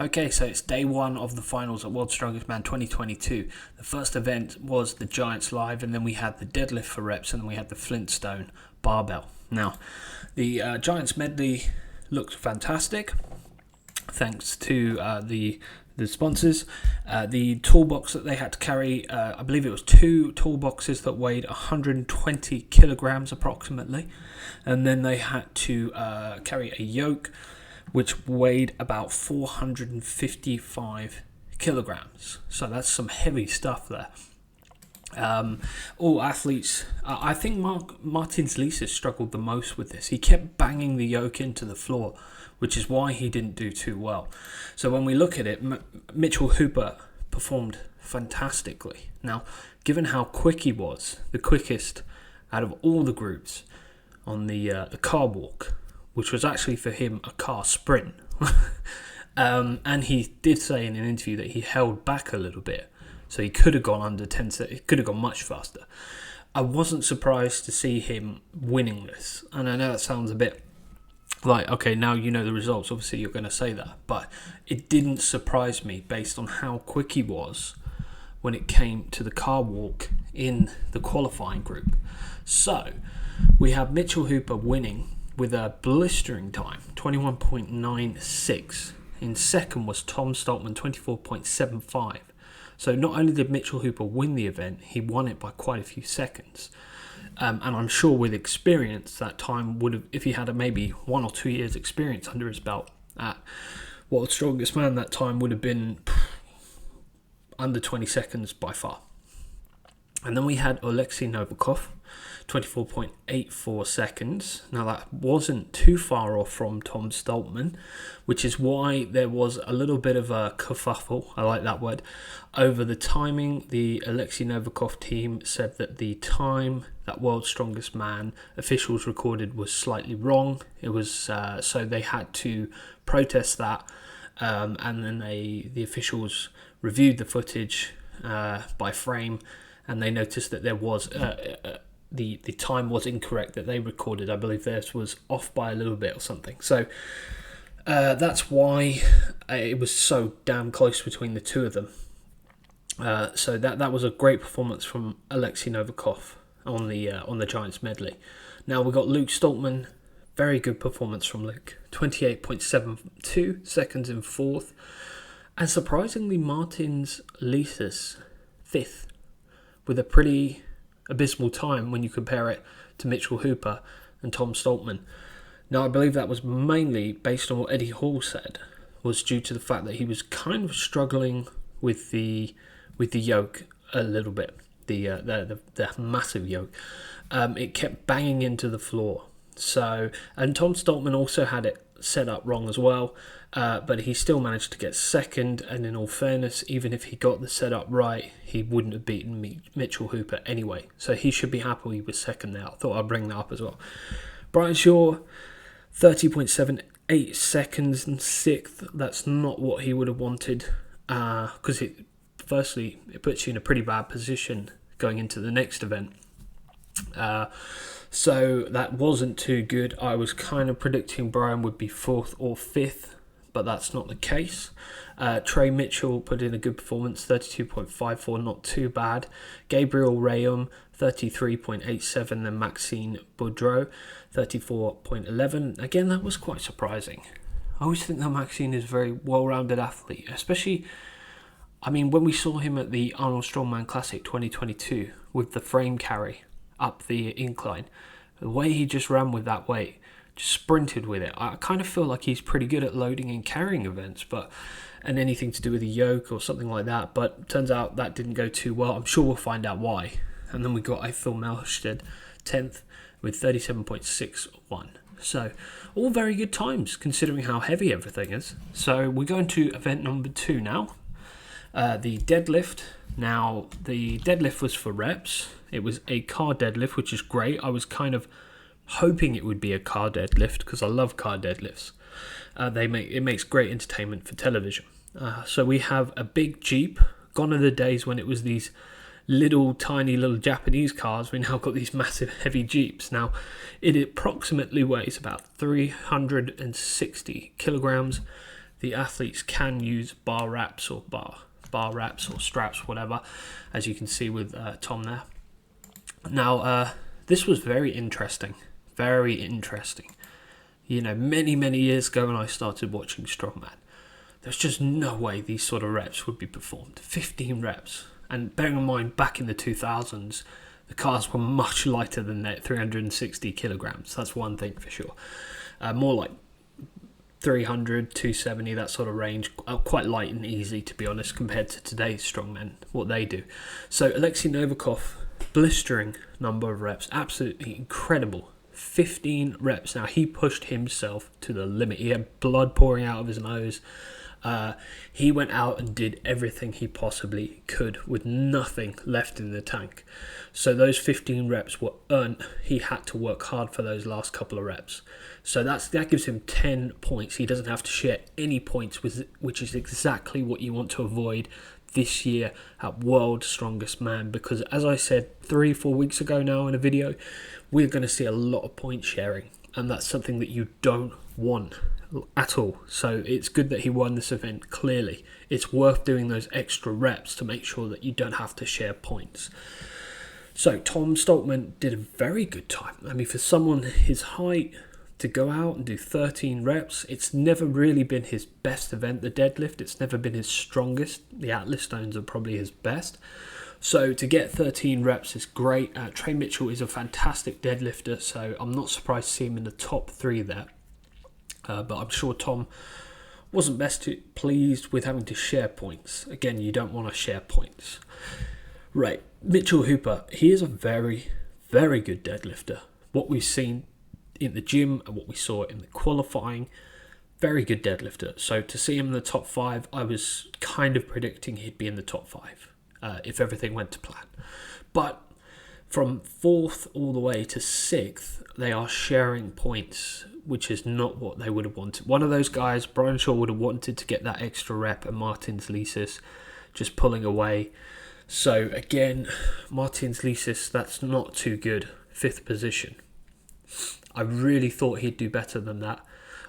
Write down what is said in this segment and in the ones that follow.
Okay, so it's day one of the finals at World's Strongest Man 2022. The first event was the Giants Live, and then we had the deadlift for reps, and then we had the Flintstone barbell. Now, the Giants medley looked fantastic, thanks to the sponsors. The toolbox that they had to carry, I believe it was 2 toolboxes that weighed 120 kilograms approximately, and then they had to carry a yoke which weighed about 455 kilograms. So that's some heavy stuff there. All athletes, I think Martins Licis struggled the most with this. He kept banging the yoke into the floor, which is why he didn't do too well. So when we look at it, Mitchell Hooper performed fantastically. Now, given how quick he was, the quickest out of all the groups on the car walk, which was actually for him a car sprint. And he did say in an interview that he held back a little bit. So he could have gone under 10 seconds. It could have gone much faster. I wasn't surprised to see him winning this. And I know that sounds a bit like, okay, now you know the results. Obviously, you're going to say that. But it didn't surprise me based on how quick he was when it came to the car walk in the qualifying group. So we have Mitchell Hooper winning with a blistering time, 21.96. In second was Tom Stoltman, 24.75. So not only did Mitchell Hooper win the event, he won it by quite a few seconds. And I'm sure with experience, that time would have, if he had maybe 1 or 2 years experience under his belt at World's Strongest Man, that time would have been under 20 seconds by far. And then we had Alexi Novakov, 24.84 seconds. Now that wasn't too far off from Tom Stoltman, which is why there was a little bit of a kerfuffle, I like that word, over the timing. The Alexi Novakov team said that the time that World's Strongest Man officials recorded was slightly wrong. It was so they had to protest that, and then the officials reviewed the footage by frame, and they noticed that there was the time was incorrect that they recorded. I believe theirs was off by a little bit or something. So that's why it was so damn close between the two of them. So that was a great performance from Alexi Novakov on the Giants medley. Now we got Luke Stoltman. Very good performance from Luke. 28.72 seconds in fourth. And surprisingly, Martins Licis fifth, with a pretty abysmal time when you compare it to Mitchell Hooper and Tom Stoltman. Now, I believe that was mainly based on what Eddie Hall said, was due to the fact that he was kind of struggling with the yoke a little bit, the massive yoke. It kept banging into the floor. So, and Tom Stoltman also had it set up wrong as well, but he still managed to get second, and in all fairness, even if he got the setup right, he wouldn't have beaten Mitchell Hooper anyway, so he should be happy with second now. I thought I'd bring that up as well. Brian Shaw, 30.78 seconds in sixth. That's not what he would have wanted, because it puts you in a pretty bad position going into the next event. So that wasn't too good. I was kind of predicting Brian would be fourth or fifth, but that's not the case. Trey Mitchell put in a good performance, 32.54, not too bad. Gabriel Rayam, 33.87, then Maxine Boudreau, 34.11. Again, that was quite surprising. I always think that Maxine is a very well-rounded athlete, especially, I mean, when we saw him at the Arnold Strongman Classic 2022 with the frame carry up the incline, the way he just ran with that weight, just sprinted with it. I kind of feel like he's pretty good at loading and carrying events, and anything to do with a yoke or something like that, but turns out that didn't go too well. I'm sure we'll find out why. And then we got Eiffel Melstead 10th with 37.61. So all very good times considering how heavy everything is. So we're going to event number 2 now. The deadlift. Now, the deadlift was for reps. It was a car deadlift, which is great. I was kind of hoping it would be a car deadlift because I love car deadlifts. It makes great entertainment for television. So we have a big Jeep. Gone are the days when it was these tiny little Japanese cars. We now got these massive heavy Jeeps. Now, it approximately weighs about 360 kilograms. the athletes can use bar wraps or bar wraps or straps, whatever, as you can see with Tom there. Now, this was very interesting. Very interesting. You know, many years ago when I started watching Strongman, there's just no way these sort of reps would be performed. 15 reps. And bearing in mind, back in the 2000s, the cars were much lighter than that, 360 kilograms. That's one thing for sure. More like 300, 270, that sort of range. Quite light and easy, to be honest, compared to today's strongmen, what they do. So Alexi Novakov, blistering number of reps. Absolutely incredible. 15 reps. Now, he pushed himself to the limit. He had blood pouring out of his nose. He went out and did everything he possibly could with nothing left in the tank. So those 15 reps were earned. He had to work hard for those last couple of reps. So that gives him 10 points. He doesn't have to share any points, which is exactly what you want to avoid this year at World's Strongest Man, because as I said 3-4 weeks ago now in a video, we're going to see a lot of point sharing, and that's something that you don't want at all. So it's good that he won this event. Clearly it's worth doing those extra reps to make sure that you don't have to share points. So Tom Stoltman did a very good time. I mean, for someone his height to go out and do 13 reps, it's never really been his best event, the deadlift. It's never been his strongest. The Atlas stones are probably his best. So to get 13 reps is great. Trey Mitchell is a fantastic deadlifter, so I'm not surprised to see him in the top 3 there. But I'm sure Tom wasn't best pleased with having to share points. Again, you don't want to share points. Right, Mitchell Hooper, he is a very, very good deadlifter. What we've seen in the gym and what we saw in the qualifying, very good deadlifter. So to see him in the top 5, I was kind of predicting he'd be in the top 5 if everything went to plan. But from 4th all the way to 6th, they are sharing points, which is not what they would have wanted. One of those guys, Brian Shaw, would have wanted to get that extra rep, and Martins Lisis just pulling away. So again, Martins Lisis, that's not too good. 5th position. I really thought he'd do better than that.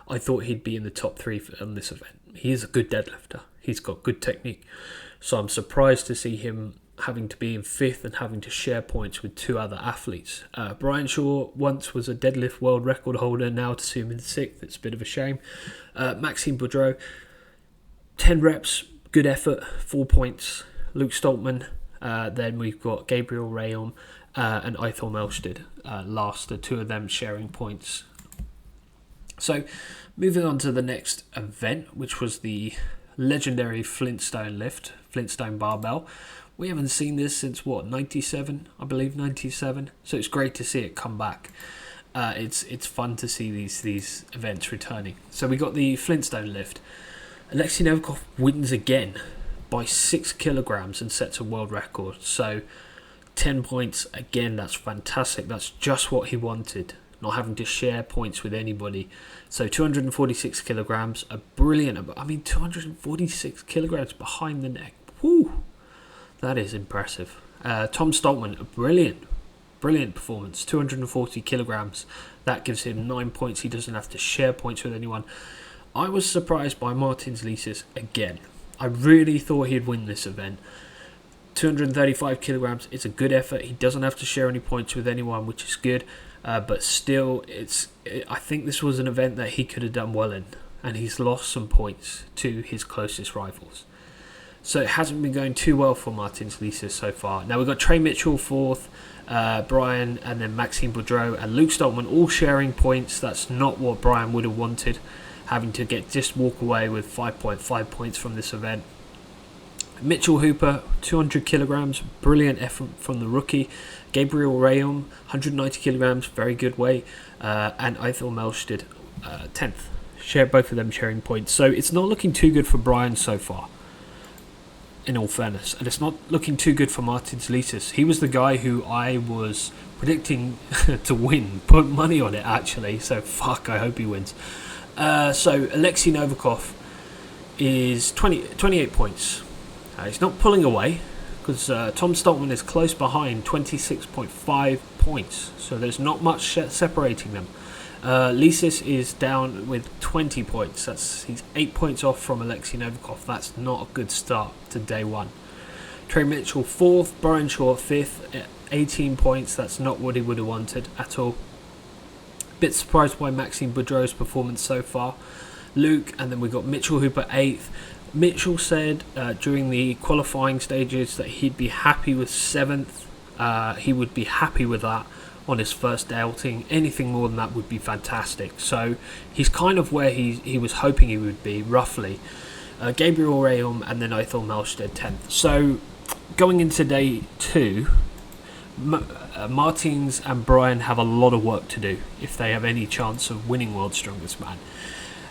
I thought he'd be in the top 3 on this event. He is a good deadlifter. He's got good technique. So I'm surprised to see him having to be in 5th and having to share points with 2 other athletes. Brian Shaw once was a deadlift world record holder. Now to see him in 6th, it's a bit of a shame. Maxime Boudreau, 10 reps, good effort, 4 points. Luke Stoltman. Then we've got Gabriel Rayam and Ithor Melsted last, the 2 of them sharing points. So moving on to the next event, which was the legendary Flintstone lift, Flintstone barbell. We haven't seen this since 97, I believe, 97. So it's great to see it come back. It's fun to see these events returning. So we got the Flintstone lift. Alexi Novakov wins again by 6 kilograms and sets a world record. So 10 points again. That's fantastic. That's just what he wanted. Not having to share points with anybody. So 246 kilograms, a brilliant. I mean, 246 kilograms behind the neck. Woo! That is impressive. Tom Stoltman, a brilliant performance. 240 kilograms. That gives him 9 points. He doesn't have to share points with anyone. I was surprised by Martins Lisis again. I really thought he'd win this event. 235 kilograms. It's a good effort. He doesn't have to share any points with anyone, which is good. But still, I think this was an event that he could have done well in. And he's lost some points to his closest rivals. So it hasn't been going too well for Martins Lisis so far. Now we've got Trey Mitchell 4th, Brian, and then Maxime Boudreau and Luke Stoltman all sharing points. That's not what Brian would have wanted, having to just walk away with 5.5 points from this event. Mitchell Hooper, 200 kilograms, brilliant effort from the rookie. Gabriel Rayam, 190 kilograms, very good weight. And Ithor Melsted, 10th. Both of them sharing points. So it's not looking too good for Brian so far, in all fairness. And it's not looking too good for Martins Lisis. He was the guy who I was predicting to win. Put money on it, actually. So fuck, I hope he wins. So Alexi Novakov is 28 points. He's not pulling away because Tom Stoltman is close behind, 26.5 points. So there's not much separating them. Lisis is down with 20 points. He's 8 points off from Alexi Novakov. That's not a good start to day one. Trey Mitchell 4th, Brian Shaw 5th at 18 points. That's not what he would have wanted at all. Bit surprised by Maxime Boudreau's performance so far. Luke, and then we got Mitchell Hooper 8th. Mitchell said during the qualifying stages that he'd be happy with 7th. He would be happy with that on his first outing. Anything more than that would be fantastic. So he's kind of where he was hoping he would be, roughly. Gabriel Rayam and then Ethel Melstead 10th. So going into day 2, Martins and Brian have a lot of work to do if they have any chance of winning World's Strongest Man.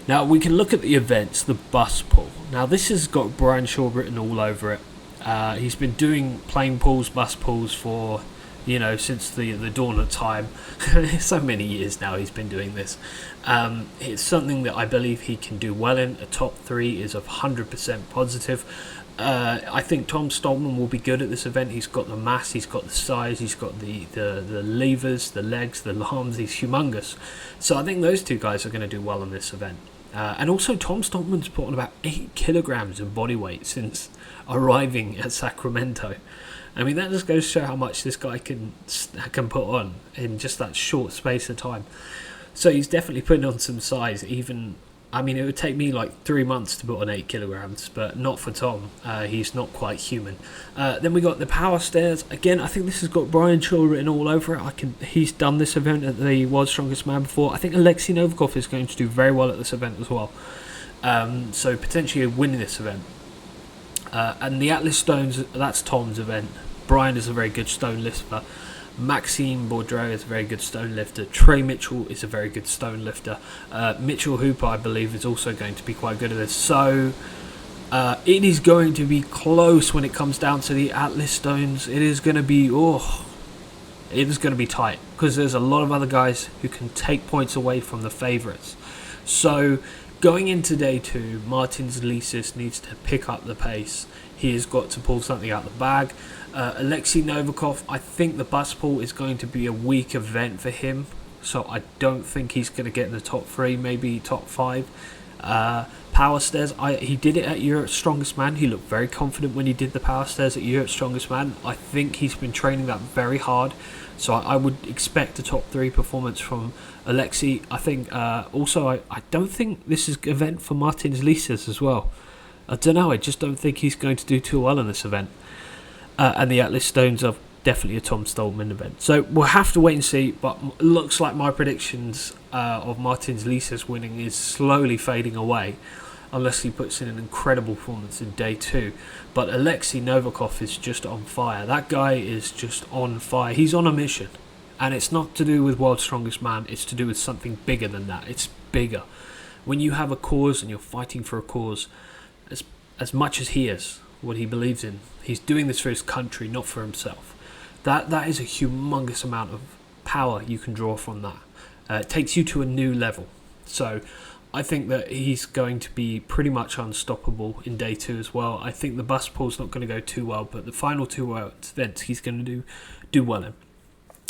Now we can look at the events, the bus pull. Now this has got Brian Shaw written all over it. He's been doing plane pulls, bus pulls for, since the dawn of time. So many years now he's been doing this. It's something that I believe he can do well in. A top 3 is 100% positive. I think Tom Stoltman will be good at this event. He's got the mass, he's got the size, he's got the levers, the legs, the arms. He's humongous. So I think those two guys are going to do well in this event. And also Tom Stockman's put on about 8 kilograms of body weight since arriving at Sacramento. I mean, that just goes to show how much this guy can put on in just that short space of time. So he's definitely putting on some size. It would take me like 3 months to put on 8 kilograms, but not for Tom. He's not quite human. Then we got the power stairs. Again, I think this has got Brian Shaw written all over it. He's done this event at the World's Strongest Man before. I think Alexi Novakov is going to do very well at this event as well. So potentially winning this event. And the Atlas Stones, that's Tom's event. Brian is a very good stone lifter. Maxime Boudreau is a very good stone lifter. Trey Mitchell is a very good stone lifter. Mitchell Hooper, I believe, is also going to be quite good at this. So it is going to be close when it comes down to the Atlas Stones. It is going to be tight because there's a lot of other guys who can take points away from the favourites. So going into day 2, Martins Lisis needs to pick up the pace. He has got to pull something out of the bag. Alexi Novakov, I think the bus pull is going to be a weak event for him, so I don't think he's going to get in the top 3, maybe top 5. Power stairs, he did it at Europe's Strongest Man. He looked very confident when he did the power stairs at Europe's Strongest Man. I think he's been training that very hard, so I would expect a top 3 performance from Alexi. I think also I don't think this is an event for Martins Lisis as well. I don't know, I just don't think he's going to do too well in this event. And the Atlas Stones are definitely a Tom Stoltman event. So we'll have to wait and see, but it looks like my predictions of Martins Lisis winning is slowly fading away, unless he puts in an incredible performance in day 2. But Alexi Novakov is just on fire. That guy is just on fire. He's on a mission. And it's not to do with World's Strongest Man, it's to do with something bigger than that. It's bigger. When you have a cause and you're fighting for a cause, as much as he is, what he believes in, he's doing this for his country, not for himself. That is a humongous amount of power you can draw from that. It takes you to a new level. So I think that he's going to be pretty much unstoppable in day 2 as well. I think the bus pull's not going to go too well, but the final 2 events he's going to do well in.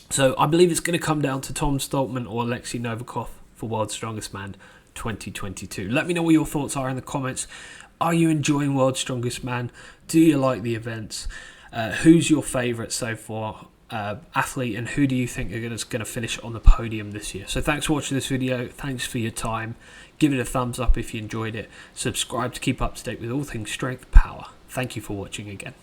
So I believe it's going to come down to Tom Stoltman or Alexi Novakov for World's Strongest Man 2022. Let me know what your thoughts are in the comments. Are you enjoying World's Strongest Man? Do you like the events? Who's your favourite so far athlete, and who do you think are going to finish on the podium this year? So thanks for watching this video. Thanks for your time. Give it a thumbs up if you enjoyed it. Subscribe to keep up to date with all things strength power. Thank you for watching again.